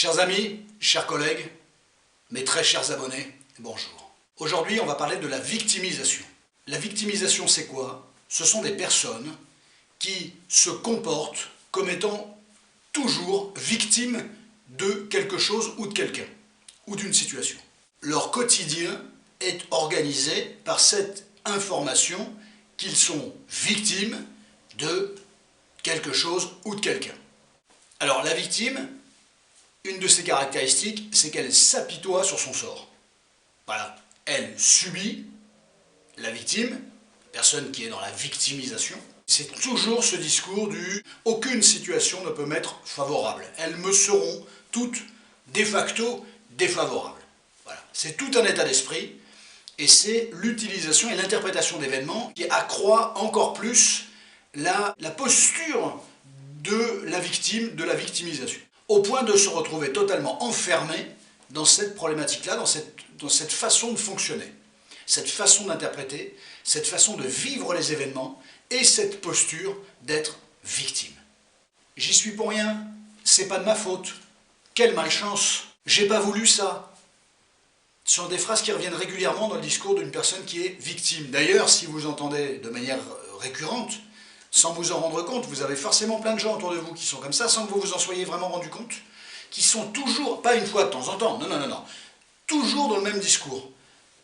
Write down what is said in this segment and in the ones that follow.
Chers amis, chers collègues, mes très chers abonnés, bonjour. Aujourd'hui, on va parler de la victimisation. La victimisation, c'est quoi? Ce sont des personnes qui se comportent comme étant toujours victimes de quelque chose ou de quelqu'un, ou d'une situation. Leur quotidien est organisé par cette information qu'ils sont victimes de quelque chose ou de quelqu'un. Alors la victime, une de ses caractéristiques, c'est qu'elle s'apitoie sur son sort. Voilà, elle subit, la victime, la personne qui est dans la victimisation, c'est toujours ce discours du « aucune situation ne peut m'être favorable, elles me seront toutes de facto défavorables ». Voilà, c'est tout un état d'esprit et c'est l'utilisation et l'interprétation d'événements qui accroît encore plus la posture de la victime, de la victimisation, au point de se retrouver totalement enfermé dans cette problématique-là, dans cette façon de fonctionner, cette façon d'interpréter, cette façon de vivre les événements et cette posture d'être victime. J'y suis pour rien, c'est pas de ma faute, quelle malchance, j'ai pas voulu ça. Ce sont des phrases qui reviennent régulièrement dans le discours d'une personne qui est victime. D'ailleurs, si vous entendez de manière récurrente, sans vous en rendre compte, vous avez forcément plein de gens autour de vous qui sont comme ça, sans que vous vous en soyez vraiment rendu compte, qui sont toujours, pas une fois de temps en temps, non, toujours dans le même discours.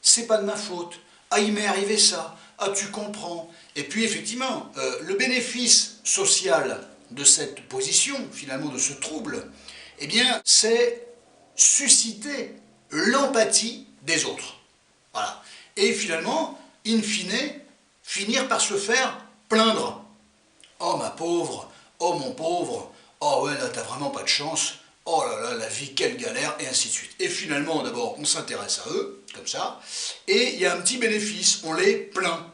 C'est pas de ma faute, ah il m'est arrivé ça, ah tu comprends. Et puis effectivement, le bénéfice social de cette position, finalement de ce trouble, eh bien c'est susciter l'empathie des autres. Voilà. Et finalement, in fine, finir par se faire plaindre. Oh ma pauvre, oh mon pauvre, oh ouais là t'as vraiment pas de chance, oh là là la vie quelle galère, et ainsi de suite. Et finalement d'abord on s'intéresse à eux, comme ça, et il y a un petit bénéfice, on les plaint.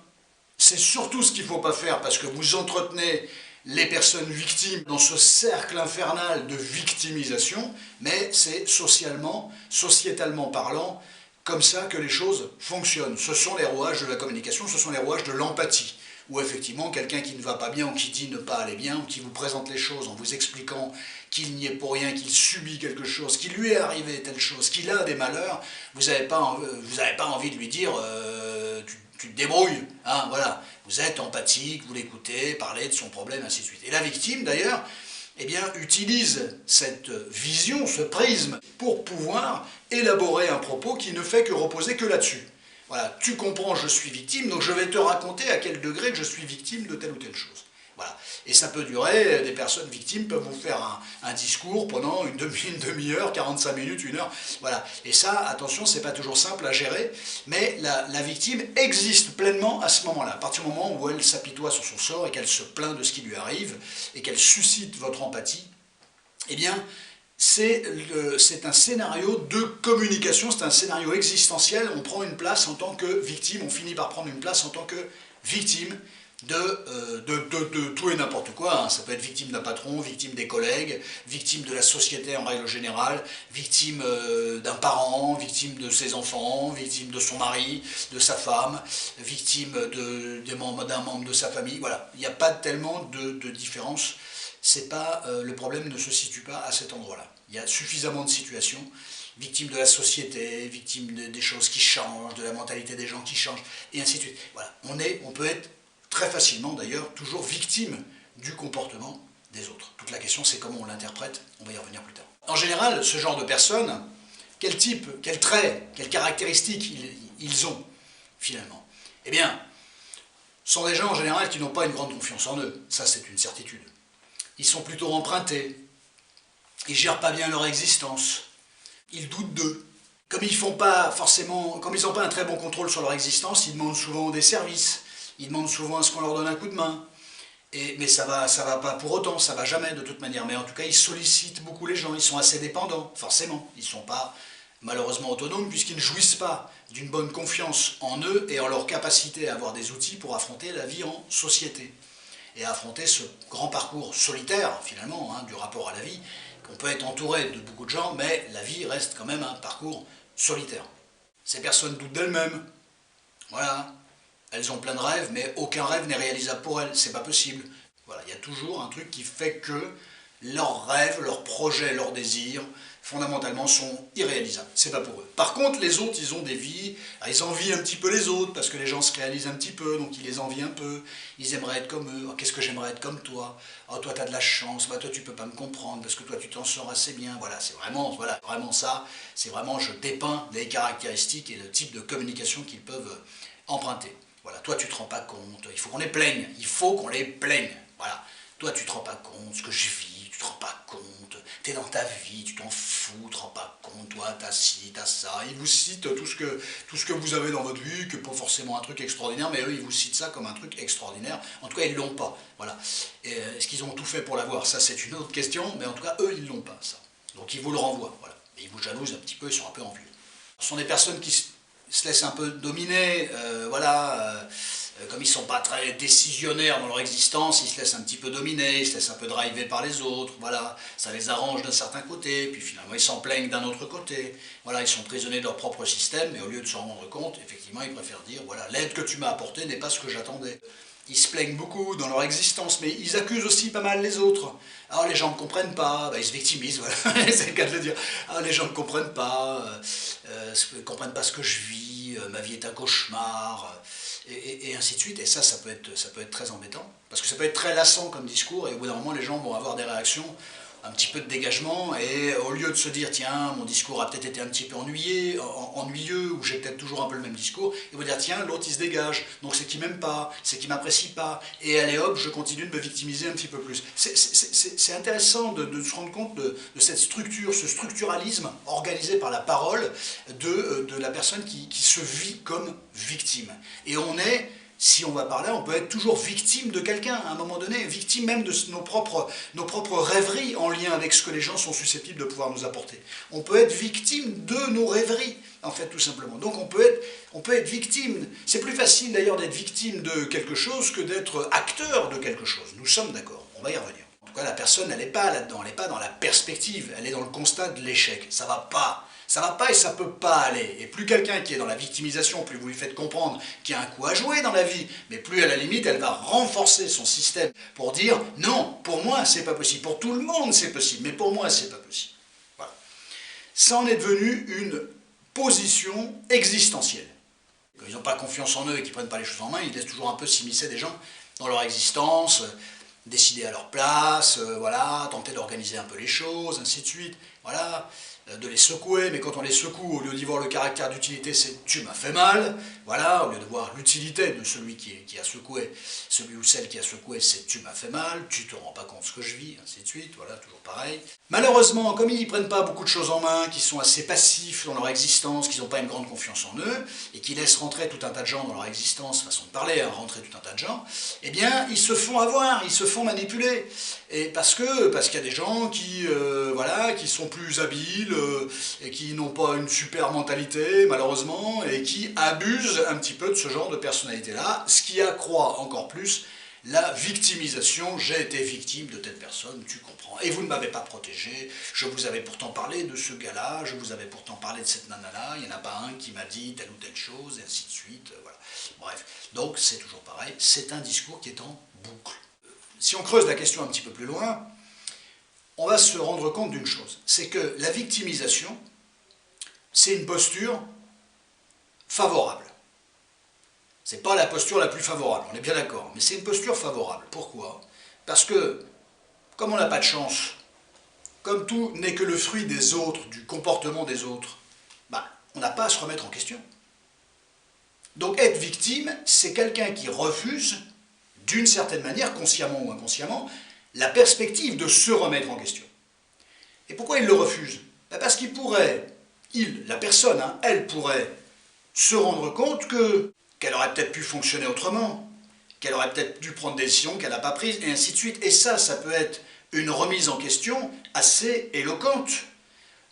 C'est surtout ce qu'il ne faut pas faire parce que vous entretenez les personnes victimes dans ce cercle infernal de victimisation, mais c'est socialement, sociétalement parlant, comme ça que les choses fonctionnent. Ce sont les rouages de la communication, ce sont les rouages de l'empathie. Où effectivement, quelqu'un qui ne va pas bien ou qui dit ne pas aller bien, ou qui vous présente les choses en vous expliquant qu'il n'y est pour rien, qu'il subit quelque chose, qu'il lui est arrivé telle chose, qu'il a des malheurs, vous n'avez pas envie de lui dire tu te débrouilles, hein, voilà. Vous êtes empathique, vous l'écoutez, parlez de son problème, ainsi de suite. Et la victime, d'ailleurs, eh bien, utilise cette vision, ce prisme, pour pouvoir élaborer un propos qui ne fait que reposer que là-dessus. Voilà, tu comprends, je suis victime, donc je vais te raconter à quel degré que je suis victime de telle ou telle chose. Voilà. Et ça peut durer, des personnes victimes peuvent vous faire un discours pendant une demi-heure, 45 minutes, 1 heure. Voilà. Et ça, attention, c'est pas toujours simple à gérer, mais la victime existe pleinement à ce moment-là. À partir du moment où elle s'apitoie sur son sort et qu'elle se plaint de ce qui lui arrive et qu'elle suscite votre empathie, eh bien, c'est un scénario de communication, c'est un scénario existentiel, on prend une place en tant que victime, on finit par prendre une place en tant que victime de tout et n'importe quoi, hein. Ça peut être victime d'un patron, victime des collègues, victime de la société en règle générale, victime d'un parent, victime de ses enfants, victime de son mari, de sa femme, victime d'un membre de sa famille, voilà, il n'y a pas tellement de différence. C'est pas, le problème ne se situe pas à cet endroit-là. Il y a suffisamment de situations, victimes de la société, victimes des choses qui changent, de la mentalité des gens qui changent, et ainsi de suite. Voilà. On peut être très facilement d'ailleurs toujours victime du comportement des autres. Toute la question c'est comment on l'interprète, on va y revenir plus tard. En général, ce genre de personnes, quel type, quels traits, quelles caractéristiques ils ont finalement? Eh bien, ce sont des gens en général qui n'ont pas une grande confiance en eux, ça c'est une certitude. Ils sont plutôt empruntés, ils ne gèrent pas bien leur existence, ils doutent d'eux. Comme ils n'ont pas un très bon contrôle sur leur existence, ils demandent souvent des services, ils demandent souvent à ce qu'on leur donne un coup de main. Mais ça va pas pour autant, ça va jamais de toute manière. Mais en tout cas, ils sollicitent beaucoup les gens, ils sont assez dépendants, forcément. Ils ne sont pas malheureusement autonomes puisqu'ils ne jouissent pas d'une bonne confiance en eux et en leur capacité à avoir des outils pour affronter la vie en société. Et à affronter ce grand parcours solitaire, finalement, hein, du rapport à la vie. On peut être entouré de beaucoup de gens, mais la vie reste quand même un parcours solitaire. Ces personnes doutent d'elles-mêmes. Voilà. Elles ont plein de rêves, mais aucun rêve n'est réalisable pour elles. C'est pas possible. Voilà. Il y a toujours un truc qui fait que leurs rêves, leurs projets, leurs désirs fondamentalement, sont irréalisables. C'est pas pour eux. Par contre, les autres, ils ont des vies, ils envient un petit peu les autres, parce que les gens se réalisent un petit peu, donc ils les envient un peu. Ils aimeraient être comme eux. Oh, qu'est-ce que j'aimerais être comme toi? Oh, toi, t'as de la chance. Bah, toi, tu peux pas me comprendre, parce que toi, tu t'en sors assez bien. Voilà, c'est vraiment ça. C'est vraiment, je dépeins les caractéristiques et le type de communication qu'ils peuvent emprunter. Voilà, toi, tu te rends pas compte. Il faut qu'on les plaigne. Il faut qu'on les plaigne. Voilà. Toi, tu te rends pas compte ce que je vis, tu te rends pas compte, t'es dans ta vie, tu t'en fous, tu te rends pas compte, toi, t'as ci, t'as ça. Ils vous citent tout ce que vous avez dans votre vie, que pas forcément un truc extraordinaire, mais eux, ils vous citent ça comme un truc extraordinaire. En tout cas, ils l'ont pas. Voilà. Est-ce qu'ils ont tout fait pour l'avoir? Ça, c'est une autre question, mais en tout cas, eux, ils l'ont pas, ça. Donc, ils vous le renvoient. Voilà. Et ils vous jalousent un petit peu, ils sont un peu envieux. Ce sont des personnes qui se laissent un peu dominer, comme ils ne sont pas très décisionnaires dans leur existence, ils se laissent un petit peu dominer, ils se laissent un peu driver par les autres, voilà, ça les arrange d'un certain côté, puis finalement ils s'en plaignent d'un autre côté, voilà, ils sont prisonniers de leur propre système, et au lieu de s'en rendre compte, effectivement, ils préfèrent dire, voilà, l'aide que tu m'as apportée n'est pas ce que j'attendais. Ils se plaignent beaucoup dans leur existence, mais ils accusent aussi pas mal les autres. Alors les gens ne comprennent pas, ils se victimisent, voilà, c'est le cas de le dire. Ah, les gens ne comprennent pas, comprennent pas ce que je vis, ma vie est un cauchemar, et ainsi de suite. Et ça peut être très embêtant, parce que ça peut être très lassant comme discours, et au bout d'un moment, les gens vont avoir des réactions, un petit peu de dégagement, et au lieu de se dire, tiens, mon discours a peut-être été un petit peu ennuyeux, ou j'ai peut-être toujours un peu le même discours, ils vont dire, tiens, l'autre il se dégage, donc c'est qu'il m'aime pas, c'est qu'il m'apprécie pas, et allez hop, je continue de me victimiser un petit peu plus. C'est intéressant de se rendre compte de cette structure, ce structuralisme organisé par la parole de la personne qui se vit comme victime. Et on est, si on va par là, on peut être toujours victime de quelqu'un, à un moment donné, victime même de nos propres rêveries en lien avec ce que les gens sont susceptibles de pouvoir nous apporter. On peut être victime de nos rêveries, en fait, tout simplement. Donc on peut être victime. C'est plus facile d'ailleurs d'être victime de quelque chose que d'être acteur de quelque chose. Nous sommes d'accord, on va y revenir. En tout cas, la personne, elle n'est pas là-dedans, elle n'est pas dans la perspective, elle est dans le constat de l'échec. Ça va pas. Ça va pas et ça peut pas aller. Et plus quelqu'un qui est dans la victimisation, plus vous lui faites comprendre qu'il y a un coup à jouer dans la vie, mais plus à la limite, elle va renforcer son système pour dire non, pour moi c'est pas possible, pour tout le monde c'est possible, mais pour moi c'est pas possible. Voilà. Ça en est devenu une position existentielle. Quand ils n'ont pas confiance en eux et qu'ils ne prennent pas les choses en main, ils laissent toujours un peu s'immiscer des gens dans leur existence, décider à leur place, voilà, tenter d'organiser un peu les choses, ainsi de suite, voilà, de les secouer, mais quand on les secoue, au lieu d'y voir le caractère d'utilité, c'est « tu m'as fait mal », voilà, au lieu de voir l'utilité de celui qui a secoué, celui ou celle qui a secoué, c'est « tu m'as fait mal »,« tu te rends pas compte de ce que je vis », ainsi de suite, voilà, toujours pareil. Malheureusement, comme ils ne prennent pas beaucoup de choses en main, qu'ils sont assez passifs dans leur existence, qu'ils n'ont pas une grande confiance en eux, et qu'ils laissent rentrer tout un tas de gens dans leur existence, façon de parler, hein, rentrer tout un tas de gens, eh bien, ils se font avoir, ils se font manipuler. Et parce qu'il y a des gens qui, qui sont plus habiles, et qui n'ont pas une super mentalité, malheureusement, et qui abusent un petit peu de ce genre de personnalité-là, ce qui accroît encore plus la victimisation. J'ai été victime de telle personne, tu comprends, et vous ne m'avez pas protégé, je vous avais pourtant parlé de ce gars-là, je vous avais pourtant parlé de cette nana-là, il n'y en a pas un qui m'a dit telle ou telle chose, et ainsi de suite, voilà. Bref, donc c'est toujours pareil, c'est un discours qui est en boucle. Si on creuse la question un petit peu plus loin, on va se rendre compte d'une chose, c'est que la victimisation, c'est une posture favorable. C'est pas la posture la plus favorable, on est bien d'accord, mais c'est une posture favorable. Pourquoi? Parce que, comme on n'a pas de chance, comme tout n'est que le fruit des autres, du comportement des autres, on n'a pas à se remettre en question. Donc être victime, c'est quelqu'un qui refuse, d'une certaine manière, consciemment ou inconsciemment, la perspective de se remettre en question. Et pourquoi il le refuse? Parce qu'il pourrait, la personne, elle pourrait se rendre compte qu'elle aurait peut-être pu fonctionner autrement, qu'elle aurait peut-être dû prendre des décisions qu'elle n'a pas prises, et ainsi de suite. Et ça peut être une remise en question assez éloquente.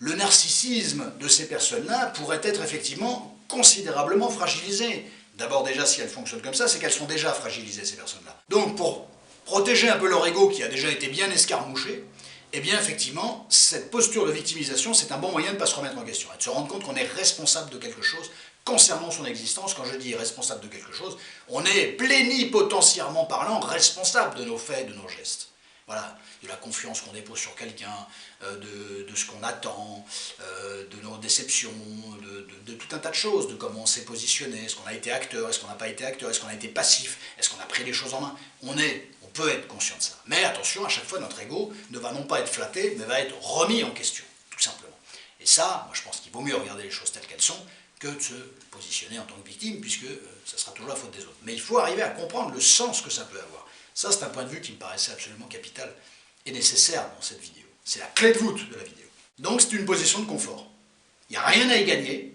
Le narcissisme de ces personnes-là pourrait être effectivement considérablement fragilisé. D'abord déjà, si elles fonctionnent comme ça, c'est qu'elles sont déjà fragilisées, ces personnes-là. Donc pour protéger un peu leur ego qui a déjà été bien escarmouché, eh bien effectivement, cette posture de victimisation, c'est un bon moyen de ne pas se remettre en question, et de se rendre compte qu'on est responsable de quelque chose concernant son existence. Quand je dis responsable de quelque chose, on est plénipotentiairement parlant responsable de nos faits et de nos gestes. Voilà, de la confiance qu'on dépose sur quelqu'un, de ce qu'on attend, de nos déceptions, de tout un tas de choses, de comment on s'est positionné, est-ce qu'on a été acteur, est-ce qu'on n'a pas été acteur, est-ce qu'on a été passif, est-ce qu'on a pris les choses en main. On peut être conscient de ça. Mais attention, à chaque fois, notre ego ne va non pas être flatté, mais va être remis en question, tout simplement. Et ça, moi je pense qu'il vaut mieux regarder les choses telles qu'elles sont, que de se positionner en tant que victime, puisque ça sera toujours la faute des autres. Mais il faut arriver à comprendre le sens que ça peut avoir. Ça, c'est un point de vue qui me paraissait absolument capital et nécessaire dans cette vidéo. C'est la clé de voûte de la vidéo. Donc c'est une position de confort. Il n'y a rien à y gagner.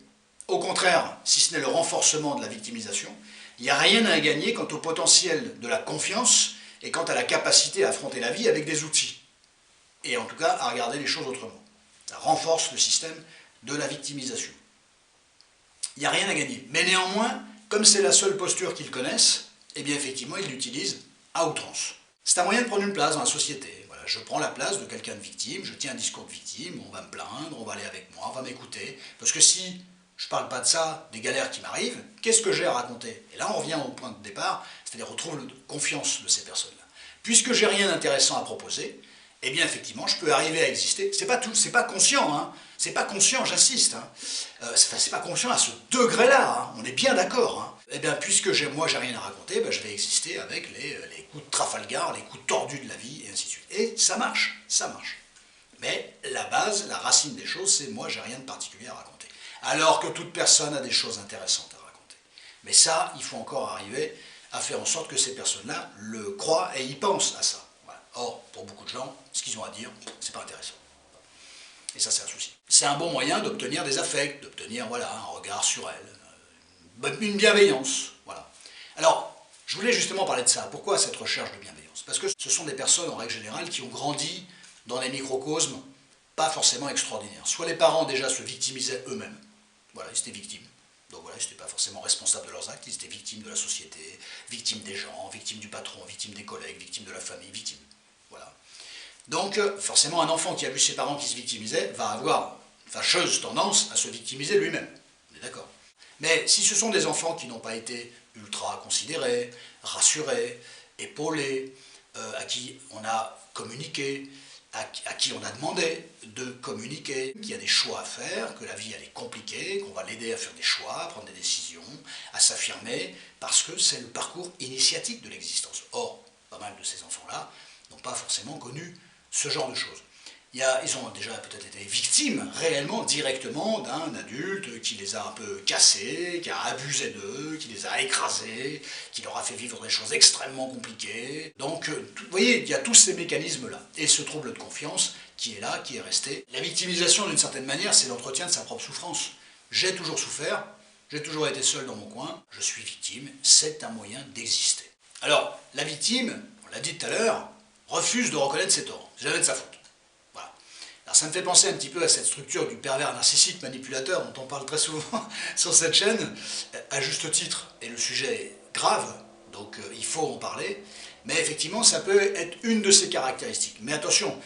Au contraire, si ce n'est le renforcement de la victimisation, il n'y a rien à y gagner quant au potentiel de la confiance et quant à la capacité à affronter la vie avec des outils. Et en tout cas, à regarder les choses autrement. Ça renforce le système de la victimisation. Il n'y a rien à gagner. Mais néanmoins, comme c'est la seule posture qu'ils connaissent, eh bien effectivement, ils l'utilisent à outrance. C'est un moyen de prendre une place dans la société. Voilà, je prends la place de quelqu'un de victime, je tiens un discours de victime, on va me plaindre, on va aller avec moi, on va m'écouter. Parce que si je ne parle pas de ça, des galères qui m'arrivent, qu'est-ce que j'ai à raconter? Et là, on revient au point de départ, c'est-à-dire on retrouve la confiance de ces personnes-là. Puisque j'ai rien d'intéressant à proposer, eh bien effectivement, je peux arriver à exister. C'est pas conscient, hein. C'est pas conscient, j'insiste. Hein. C'est pas conscient à ce degré-là, hein. On est bien d'accord. Hein. Eh bien, puisque moi j'ai rien à raconter, ben, je vais exister avec les coups de Trafalgar, les coups tordus de la vie, et ainsi de suite. Et ça marche, ça marche. Mais la base, la racine des choses, c'est moi j'ai rien de particulier à raconter. Alors que toute personne a des choses intéressantes à raconter. Mais ça, il faut encore arriver à faire en sorte que ces personnes-là le croient et y pensent à ça. Voilà. Or, pour beaucoup de gens, ce qu'ils ont à dire, c'est pas intéressant. Et ça, c'est un souci. C'est un bon moyen d'obtenir des affects, d'obtenir voilà, un regard sur elle, une bienveillance. Voilà. Alors, je voulais justement parler de ça. Pourquoi cette recherche de bienveillance? Parce que ce sont des personnes, en règle générale, qui ont grandi dans des microcosmes pas forcément extraordinaires. Soit les parents déjà se victimisaient eux-mêmes. Voilà, ils étaient victimes. Donc voilà, ils n'étaient pas forcément responsables de leurs actes, ils étaient victimes de la société, victimes des gens, victimes du patron, victimes des collègues, victimes de la famille, victimes. Voilà. Donc, forcément, un enfant qui a vu ses parents qui se victimisaient va avoir une fâcheuse tendance à se victimiser lui-même. On est d'accord. Mais si ce sont des enfants qui n'ont pas été ultra considérés, rassurés, épaulés, à qui on a communiqué, à qui on a demandé de communiquer, qu'il y a des choix à faire, que la vie elle est compliquée, qu'on va l'aider à faire des choix, à prendre des décisions, à s'affirmer, parce que c'est le parcours initiatique de l'existence. Or, pas mal de ces enfants-là n'ont pas forcément connu ce genre de choses. Ils ont déjà peut-être été victimes, réellement, directement, d'un adulte qui les a un peu cassés, qui a abusé d'eux, qui les a écrasés, qui leur a fait vivre des choses extrêmement compliquées. Donc, vous voyez, il y a tous ces mécanismes-là. Et ce trouble de confiance qui est là, qui est resté. La victimisation, d'une certaine manière, c'est l'entretien de sa propre souffrance. J'ai toujours souffert, j'ai toujours été seul dans mon coin, je suis victime, c'est un moyen d'exister. Alors, la victime, on l'a dit tout à l'heure, refuse de reconnaître ses torts. C'est jamais de sa faute. Voilà. Alors ça me fait penser un petit peu à cette structure du pervers narcissique manipulateur dont on parle très souvent sur cette chaîne, à juste titre. Et le sujet est grave, donc il faut en parler. Mais effectivement, ça peut être une de ses caractéristiques. Mais attention,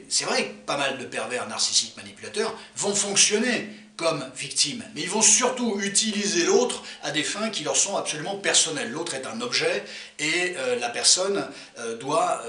c'est vrai que pas mal de pervers narcissiques manipulateurs vont fonctionner comme victimes, mais ils vont surtout utiliser l'autre à des fins qui leur sont absolument personnelles. L'autre est un objet et la personne doit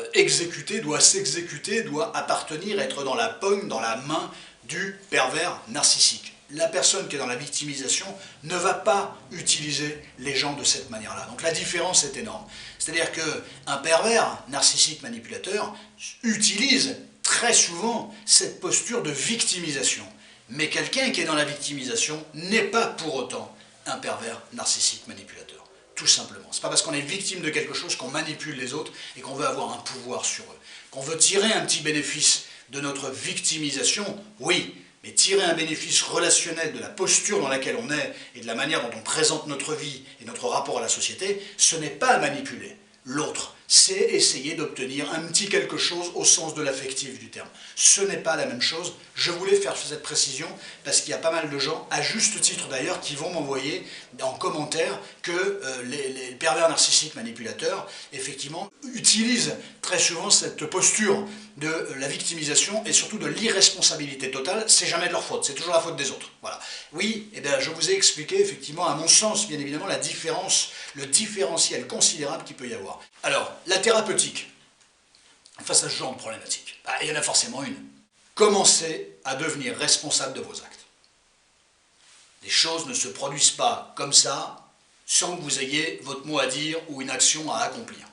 s'exécuter, doit appartenir, être dans la pogne, dans la main du pervers narcissique. La personne qui est dans la victimisation ne va pas utiliser les gens de cette manière-là. Donc la différence est énorme. C'est-à-dire qu'un pervers narcissique manipulateur utilise très souvent cette posture de victimisation. Mais quelqu'un qui est dans la victimisation n'est pas pour autant un pervers narcissique manipulateur. Tout simplement. C'est pas parce qu'on est victime de quelque chose qu'on manipule les autres et qu'on veut avoir un pouvoir sur eux. Qu'on veut tirer un petit bénéfice de notre victimisation, oui, mais tirer un bénéfice relationnel de la posture dans laquelle on est et de la manière dont on présente notre vie et notre rapport à la société, ce n'est pas manipuler l'autre. C'est essayer d'obtenir un petit quelque chose au sens de l'affectif du terme. Ce n'est pas la même chose. Je voulais faire cette précision parce qu'il y a pas mal de gens, à juste titre d'ailleurs, qui vont m'envoyer en commentaire que les pervers narcissiques manipulateurs, effectivement, utilisent très souvent cette posture de la victimisation et surtout de l'irresponsabilité totale. C'est jamais de leur faute, c'est toujours la faute des autres. Voilà. Oui, eh bien, je vous ai expliqué, effectivement, à mon sens, bien évidemment, la différence, le différentiel considérable qu'il peut y avoir. Alors, la thérapeutique. face à ce genre de problématique? Il y en a forcément une. Commencez à devenir responsable de vos actes. Les choses ne se produisent pas comme ça, sans que vous ayez votre mot à dire ou une action à accomplir.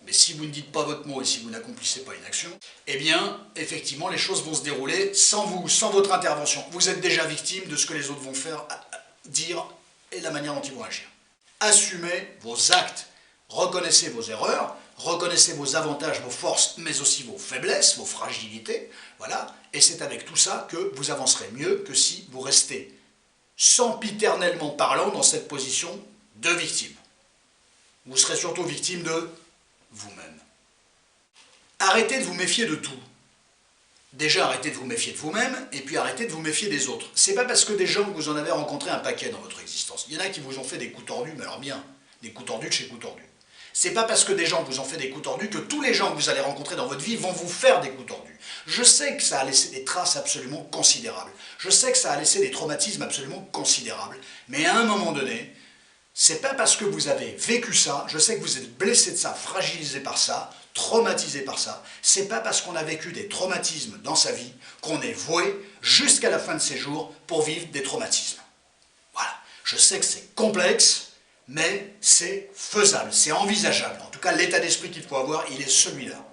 Mais si vous ne dites pas votre mot et si vous n'accomplissez pas une action, eh bien, effectivement, les choses vont se dérouler sans vous, sans votre intervention. Vous êtes déjà victime de ce que les autres vont faire, dire et la manière dont ils vont agir. Assumez vos actes, reconnaissez vos erreurs, reconnaissez vos avantages, vos forces, mais aussi vos faiblesses, vos fragilités, voilà, et c'est avec tout ça que vous avancerez mieux que si vous restez sempiternellement parlant dans cette position de victime. Vous serez surtout victime de vous-même. Arrêtez de vous méfier de tout. Déjà, arrêtez de vous méfier de vous-même, et puis arrêtez de vous méfier des autres. C'est pas parce que des gens, vous en avez rencontré un paquet dans votre existence. Il y en a qui vous ont fait des coups tordus, mais alors bien, des coups tordus de chez coups tordus. C'est pas parce que des gens vous ont fait des coups tordus que tous les gens que vous allez rencontrer dans votre vie vont vous faire des coups tordus. Je sais que ça a laissé des traces absolument considérables. Je sais que ça a laissé des traumatismes absolument considérables. Mais à un moment donné, c'est pas parce que vous avez vécu ça, je sais que vous êtes blessé de ça, fragilisé par ça, traumatisé par ça, c'est pas parce qu'on a vécu des traumatismes dans sa vie qu'on est voué jusqu'à la fin de ses jours pour vivre des traumatismes. Voilà, je sais que c'est complexe, mais c'est faisable, c'est envisageable. En tout cas, l'état d'esprit qu'il faut avoir, il est celui-là.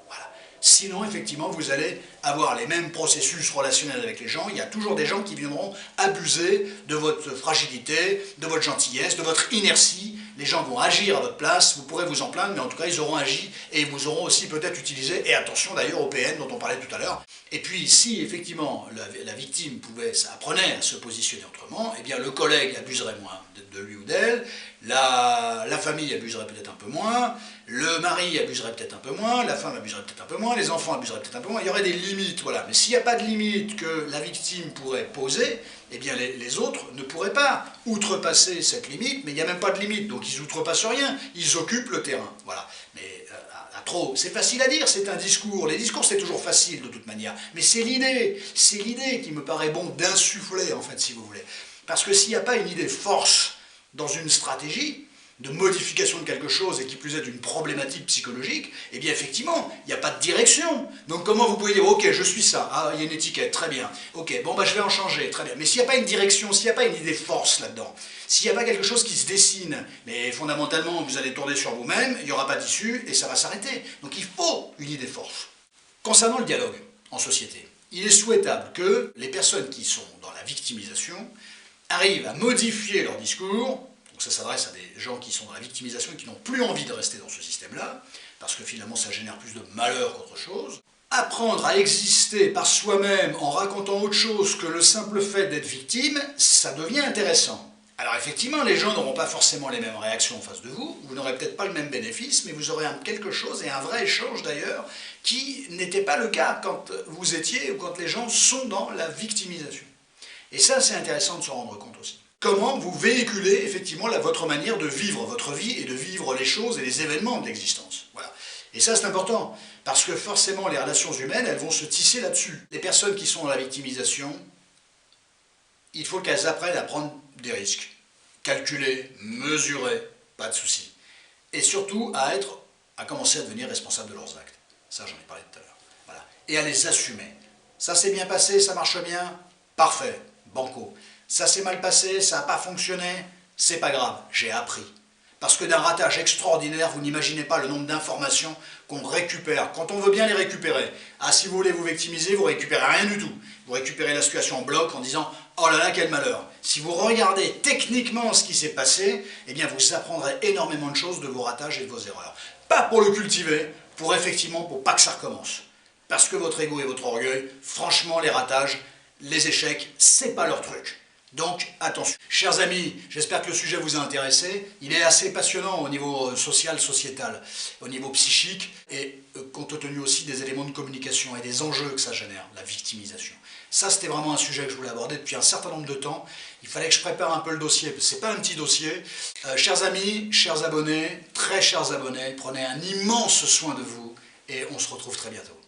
Voilà. Sinon, effectivement, vous allez avoir les mêmes processus relationnels avec les gens. Il y a toujours des gens qui viendront abuser de votre fragilité, de votre gentillesse, de votre inertie. Les gens vont agir à votre place, vous pourrez vous en plaindre, mais en tout cas, ils auront agi et vous auront aussi peut-être utilisé, et attention d'ailleurs au PN dont on parlait tout à l'heure. Et puis, si effectivement la victime apprenait à se positionner autrement, eh bien le collègue abuserait moins de lui ou d'elle, la famille abuserait peut-être un peu moins, le mari abuserait peut-être un peu moins, la femme abuserait peut-être un peu moins, les enfants abuseraient peut-être un peu moins, il y aurait des limites, voilà. Mais s'il n'y a pas de limite que la victime pourrait poser, eh bien les autres ne pourraient pas outrepasser cette limite, mais il n'y a même pas de limite, donc ils outrepassent rien, ils occupent le terrain, voilà. Mais à trop, c'est facile à dire, c'est un discours, les discours c'est toujours facile de toute manière, mais c'est l'idée qui me paraît bon d'insuffler en fait, si vous voulez. Parce que s'il n'y a pas une idée force dans une stratégie de modification de quelque chose et qui plus est d'une problématique psychologique, eh bien effectivement, il n'y a pas de direction. Donc comment vous pouvez dire, ok, je suis ça, ah, il y a une étiquette, très bien, ok, bon bah je vais en changer, très bien. Mais s'il n'y a pas une direction, s'il n'y a pas une idée force là-dedans, s'il n'y a pas quelque chose qui se dessine, mais fondamentalement vous allez tourner sur vous-même, il n'y aura pas d'issue et ça va s'arrêter. Donc il faut une idée force. Concernant le dialogue en société, il est souhaitable que les personnes qui sont dans la victimisation arrivent à modifier leur discours. Donc ça s'adresse à des gens qui sont dans la victimisation et qui n'ont plus envie de rester dans ce système-là, parce que finalement ça génère plus de malheur qu'autre chose. Apprendre à exister par soi-même en racontant autre chose que le simple fait d'être victime, ça devient intéressant. Alors effectivement, les gens n'auront pas forcément les mêmes réactions en face de vous, vous n'aurez peut-être pas le même bénéfice, mais vous aurez quelque chose, et un vrai échange d'ailleurs, qui n'était pas le cas quand vous étiez ou quand les gens sont dans la victimisation. Et ça, c'est intéressant de se rendre compte aussi. Comment vous véhiculez effectivement votre manière de vivre votre vie et de vivre les choses et les événements de l'existence. Voilà. Et ça, c'est important, parce que forcément, les relations humaines, elles vont se tisser là-dessus. Les personnes qui sont dans la victimisation, il faut qu'elles apprennent à prendre des risques. Calculer, mesurer, pas de souci. Et surtout, à commencer à devenir responsables de leurs actes. Ça, j'en ai parlé tout à l'heure. Voilà. Et à les assumer. Ça s'est bien passé, ça marche bien, parfait, banco. Ça s'est mal passé, ça n'a pas fonctionné, c'est pas grave, j'ai appris. Parce que d'un ratage extraordinaire, vous n'imaginez pas le nombre d'informations qu'on récupère, quand on veut bien les récupérer. Ah, si vous voulez vous victimiser, vous récupérez rien du tout. Vous récupérez la situation en bloc en disant « Oh là là, quel malheur !» Si vous regardez techniquement ce qui s'est passé, eh bien vous apprendrez énormément de choses de vos ratages et de vos erreurs. Pas pour le cultiver, pour pas que ça recommence. Parce que votre ego et votre orgueil, franchement, les ratages, les échecs, c'est pas leur truc. Donc, attention. Chers amis, j'espère que le sujet vous a intéressé. Il est assez passionnant au niveau social, sociétal, au niveau psychique, et compte tenu aussi des éléments de communication et des enjeux que ça génère, la victimisation. Ça, c'était vraiment un sujet que je voulais aborder depuis un certain nombre de temps. Il fallait que je prépare un peu le dossier, parce que c'est pas un petit dossier. Chers amis, chers abonnés, très chers abonnés, prenez un immense soin de vous, et on se retrouve très bientôt.